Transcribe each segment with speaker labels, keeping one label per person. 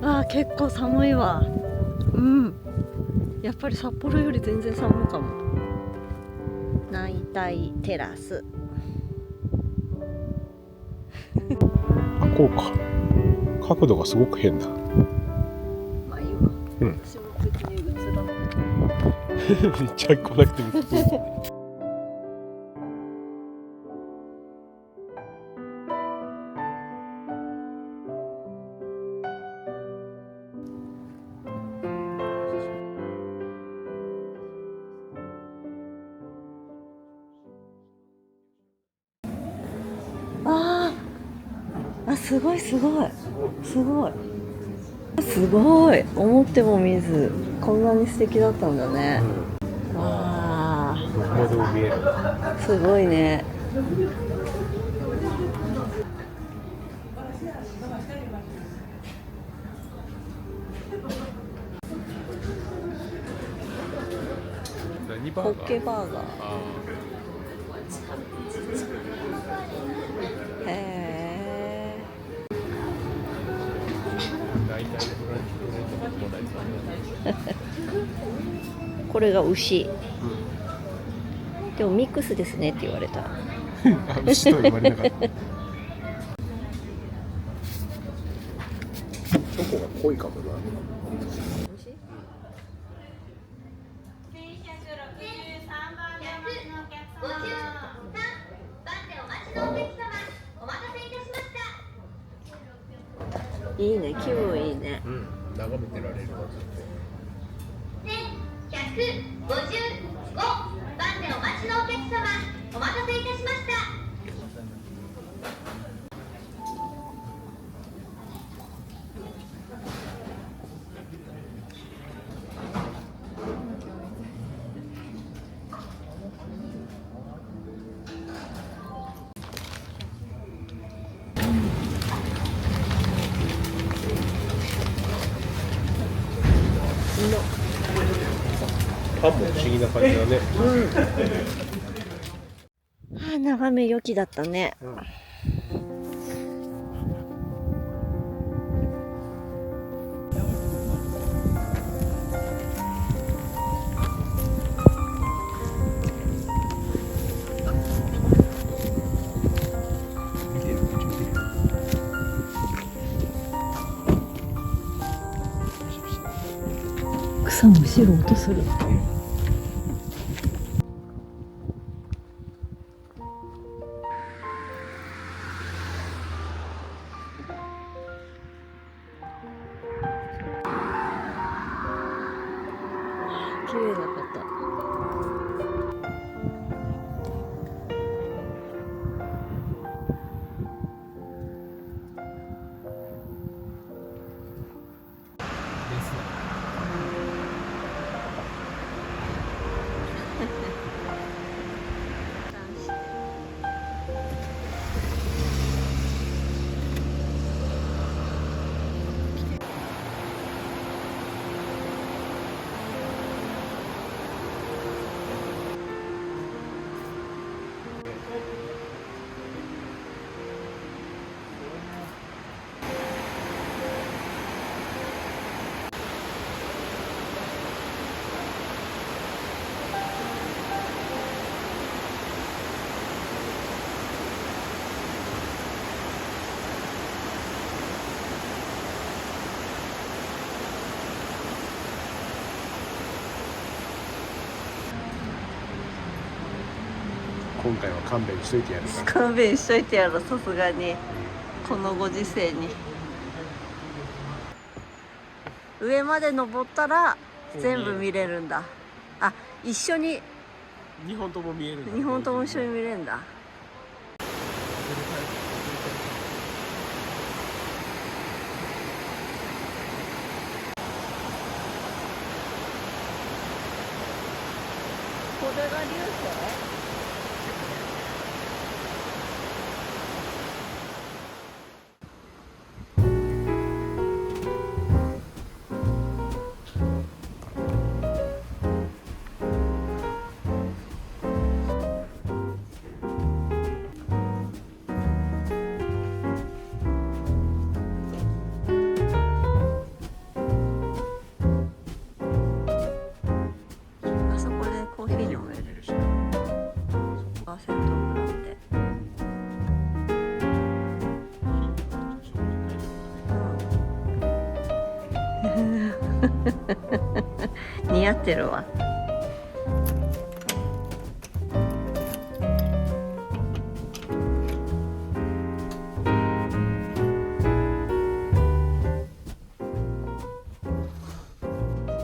Speaker 1: あー結構寒いわ。うん、やっぱり札幌より全然寒いかも。内帯テラス。
Speaker 2: あ、こうか。角度がすごく変だ。
Speaker 1: まあいいわ、
Speaker 2: うん。
Speaker 1: 私も別に映らない。
Speaker 2: めっちゃ来なくても
Speaker 1: あ、すごいすごいすごいすごい、思っても見ずこんなに素敵だったんだね。わあ、
Speaker 2: どこまでも見える。
Speaker 1: すごいね。
Speaker 2: 何バ
Speaker 1: ホッ
Speaker 2: ーガー？
Speaker 1: ケバーガー。
Speaker 2: あ
Speaker 1: へえ。
Speaker 2: ー、大体フランチフライとかもないさ。
Speaker 1: これが牛。
Speaker 2: う
Speaker 1: でもミックスですねって言われた。
Speaker 2: ん。あ、牛とは言われなかった。チョコが濃いかもな。
Speaker 1: いいね、気分いいね。
Speaker 2: うん、眺めてられるわ。
Speaker 3: 1155番でお待ちのお客様、お待たせいたしました。
Speaker 2: パンも不思議な感じだね。
Speaker 1: あ、眺め良きだったね。草むしろ音する。綺麗な方。
Speaker 2: 今回は勘弁しといてやるから。
Speaker 1: 勘弁しといてやろ、さすがにこのご時世に。上まで登ったら全部見れるんだ。あ、一緒に
Speaker 2: 2本とも見える。
Speaker 1: 2本とも一緒に見れるんだ。これが流星？似合ってるわ。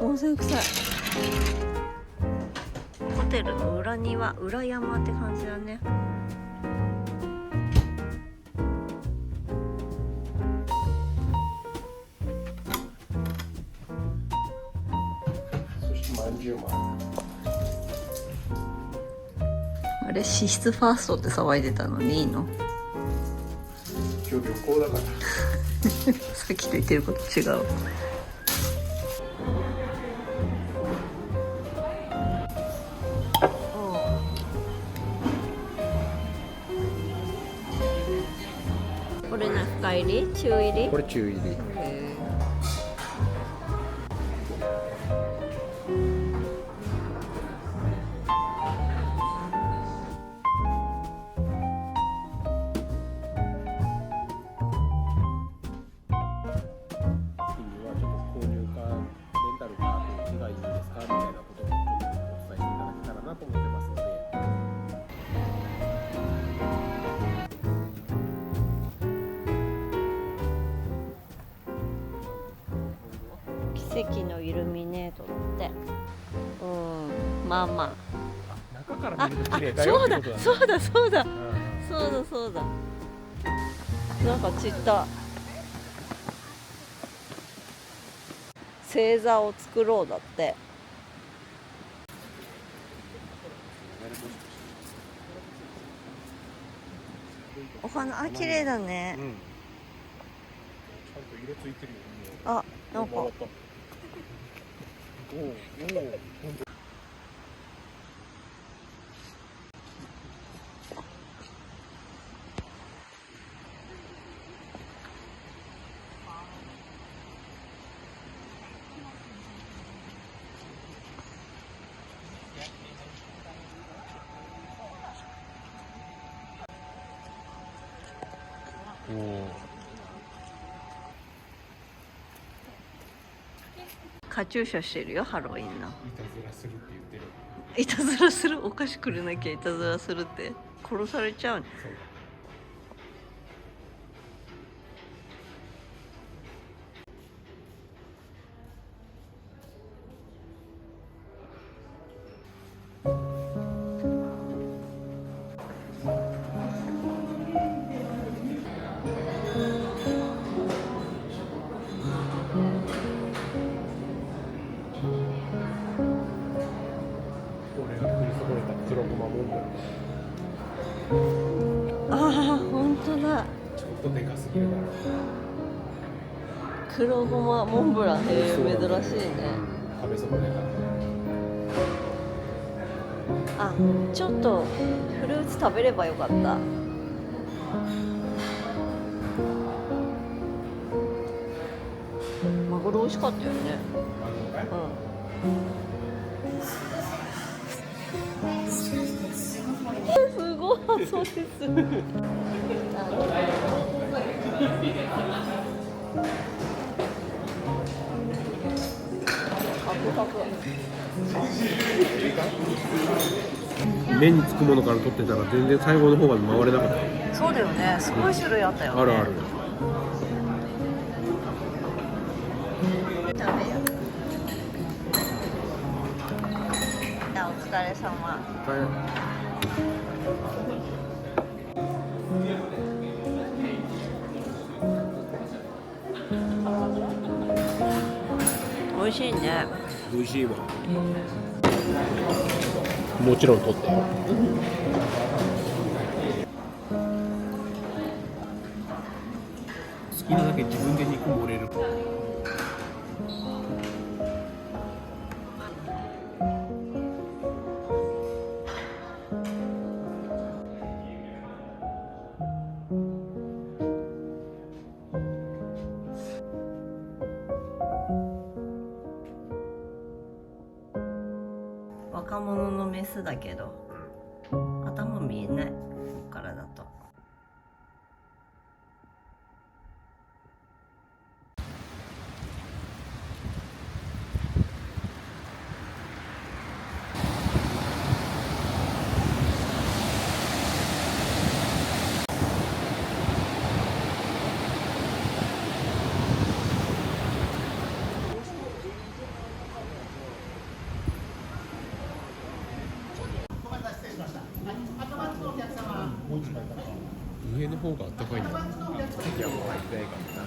Speaker 1: 温泉臭い。ホテルの裏庭、裏山って感じだね。あれ、脂質ファーストって騒いでたのにいいの？
Speaker 2: 今日旅行だから
Speaker 1: さっきと言ってること違う。これな、深入り？中入り？
Speaker 2: これ中入り。
Speaker 1: 奇跡のイルミネートだって。まあまあ。
Speaker 2: 中から見ると綺麗だ
Speaker 1: そうだ
Speaker 2: よってこと
Speaker 1: そうだそうだ
Speaker 2: うん
Speaker 1: そうだそうだ。なんか散った。星座を作ろうだって。お花、あ、綺麗だね。
Speaker 2: うん、ちゃんと色ついてるよ。
Speaker 1: あ、なんか。
Speaker 2: おお、
Speaker 1: カチューシャしてるよ、ハロウィンの。
Speaker 2: いたずらするって言ってる。
Speaker 1: いたずらする、お菓子くれなきゃいたずらするって殺されちゃうね。
Speaker 2: そう。俺が食いそぼれた黒ごまモンブラン。
Speaker 1: ああ、本当だ。
Speaker 2: ちょっとでかすぎるだろ。
Speaker 1: 黒ごまモンブラン、へえ、珍しいね。
Speaker 2: 食べ損ね
Speaker 1: あ、ちょっとフルーツ食べればよかった。マグロ美味しかったよね。すごい、そうです。
Speaker 2: 目につくものから取ってたら全然最後の方まで回れなかった。
Speaker 1: そうだよね、すごい種類あったよね。
Speaker 2: あるある。
Speaker 1: 食べよ。じゃあお疲れ様。美味しいね。
Speaker 2: 美味しいわ。もちろん取ってよ。好きなだけ自分で肉盛れる。
Speaker 1: 若者のメスだけど頭見えない、ここからだと。
Speaker 2: の方があったかいんだ。席はもう空いてないからな。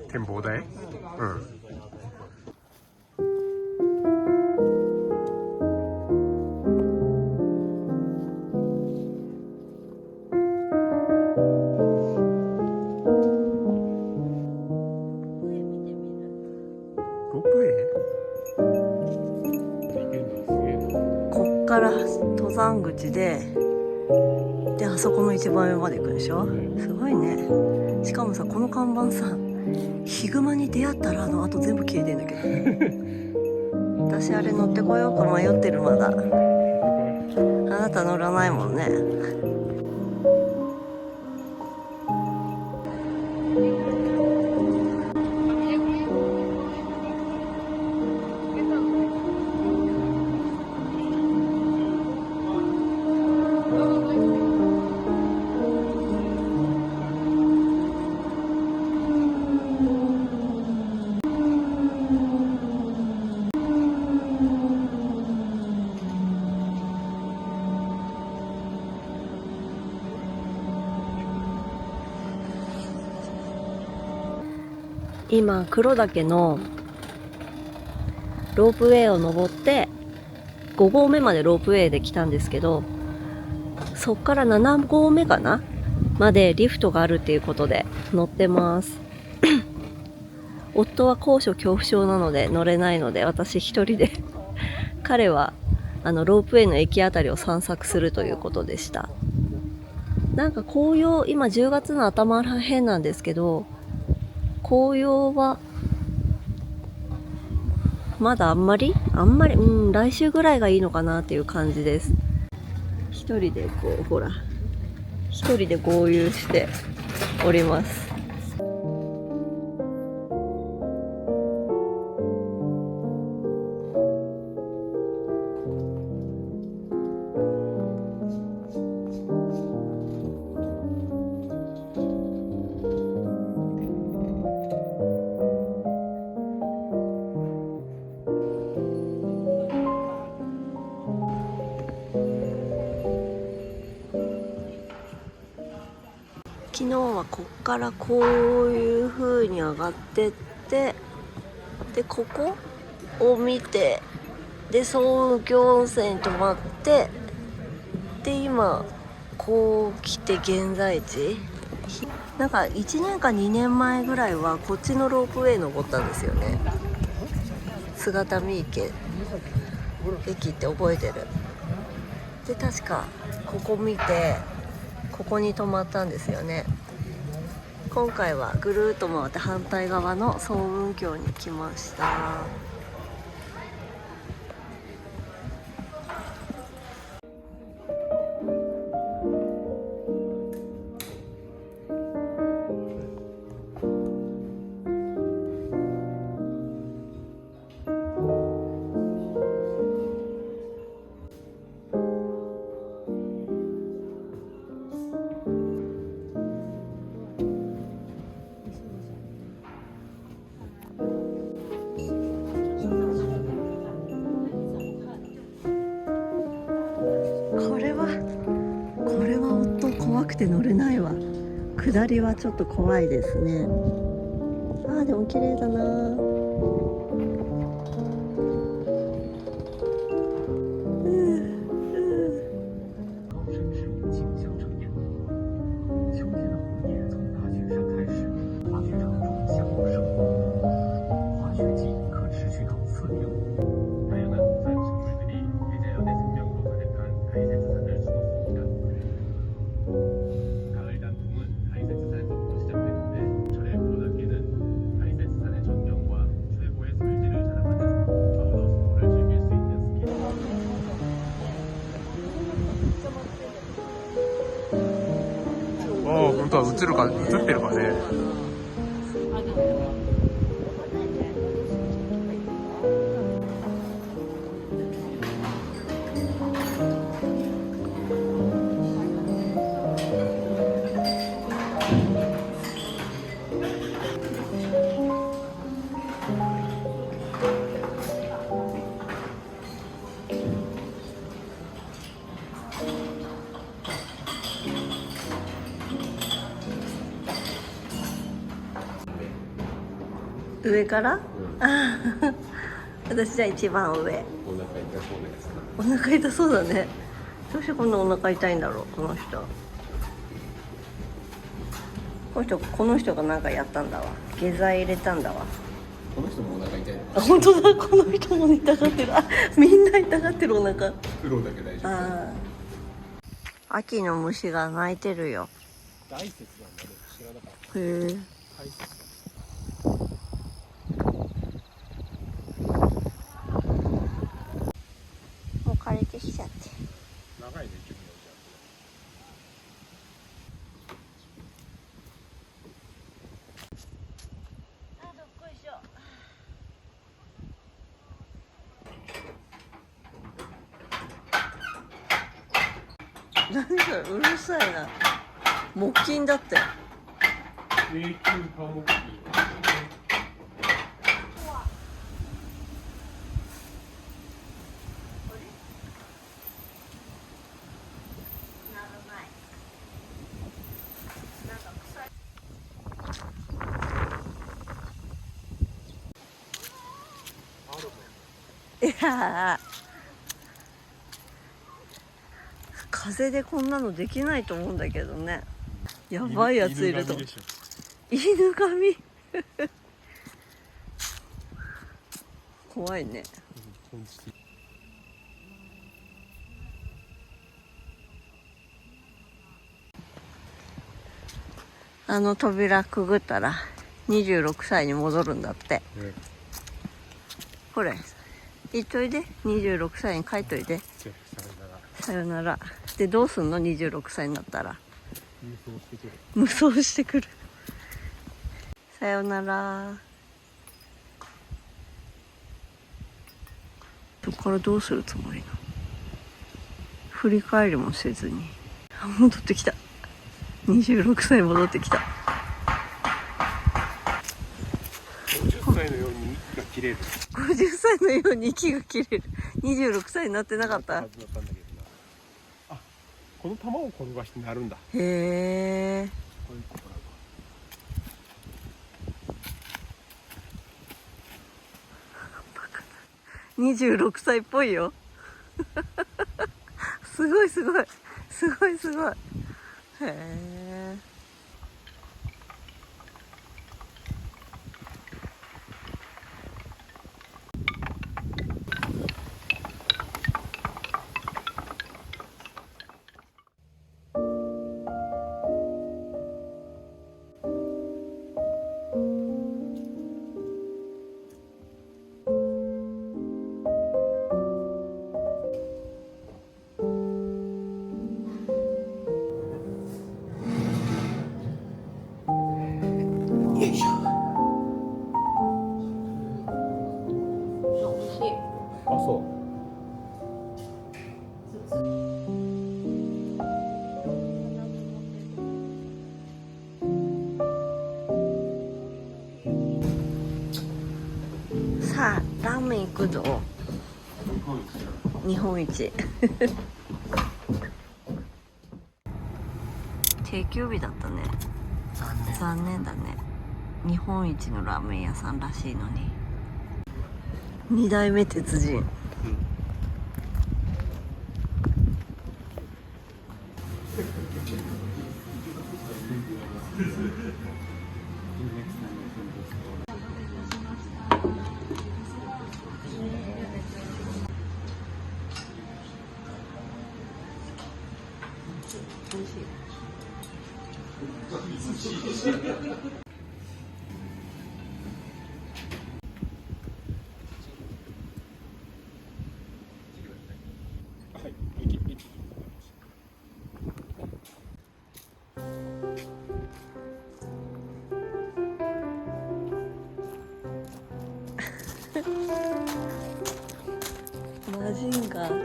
Speaker 2: 展望台？うん。ロープウェイ？
Speaker 1: こっから登山口であそこの一番上まで行くんでしょ。すごいね。しかもさ、この看板さ、ヒグマに出会ったらあと全部消えてんだけど私あれ乗ってこようか迷ってる。まだあなた乗らないもんね。今黒岳のロープウェイを登って5合目までロープウェイで来たんですけど、そっから7合目かなまでリフトがあるっていうことで乗ってます夫は高所恐怖症なので乗れないので私一人で彼はロープウェイの駅あたりを散策するということでした。なんか紅葉、今10月の頭らへんなんですけど、紅葉はまだあんまり、来週ぐらいがいいのかなっていう感じです。一人でこう、ほら、一人で合流しております。昨日はこっからこういう風に上がってって、でここを見て、で総京温泉に泊まって、で今こう来て現在地、なんか1年か2年前ぐらいはこっちのロープウェイ登ったんですよね。姿見池駅って覚えてる？で確かここ見てここに泊まったんですよね。今回はぐるーっと回って反対側の層雲峡に来ました。これは夫怖くて乗れないわ。下りはちょっと怖いですね。あーでも綺麗だな。
Speaker 2: 本当は映ってるかね。
Speaker 1: 上から？
Speaker 2: うん、
Speaker 1: 私じゃあ一番上。
Speaker 2: お腹痛そうなやつか。
Speaker 1: お腹痛そうだね。どうしてこんなお腹痛いんだろう、この人。この人がなんかやったんだわ。下剤入れたんだわ。
Speaker 2: この人もお腹痛いの。
Speaker 1: あ、本当だ、この人も痛がってる。あ、みんな痛がってるお腹。
Speaker 2: フローだけ大丈夫。
Speaker 1: ああ。秋の虫が鳴いてるよ。
Speaker 2: 大説なんだね。知らなかった。
Speaker 1: へえ。
Speaker 2: 大説だ。
Speaker 1: もう枯れてきちゃって。
Speaker 2: 長いね、寿命じ
Speaker 1: あ、どっこいしょ。何それ、うるさいな。木琴だって。
Speaker 2: 永久保木器。
Speaker 1: いやー、風でこんなのできないと思うんだけどね。やばいやついると。犬神怖いね。あの扉くぐったら26歳に戻るんだって。ほれ、行っといで。26歳に帰っといで。さよなら。で、どうすんの？ 26 歳になったら。無双してくる。さよなら。そこからどうするつもりなの？振り返りもせずに。あ、戻ってきた。26歳戻ってきた。
Speaker 2: 50歳のように息が切れる。
Speaker 1: 50歳のように息が切れる。26歳になってなかった？
Speaker 2: あ、この玉を転がしてなるんだ。
Speaker 1: へえ。
Speaker 2: こういうことなんだ。
Speaker 1: 26歳っぽいよ。すごいすごい。すごいすごい。へえ。
Speaker 2: よいしょ。
Speaker 1: 美味しい。
Speaker 2: あ、そう。
Speaker 1: さあ、ラーメン行くぞ。日本一。定休日だったね。残念だね。日本一のラーメン屋さんらしいのに。2代目鉄人。美味しい。
Speaker 2: はい。
Speaker 1: マジンガー。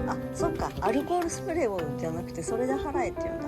Speaker 1: あ、そっか、アルコールスプレーをじゃなくてそれで払えって言うんだ。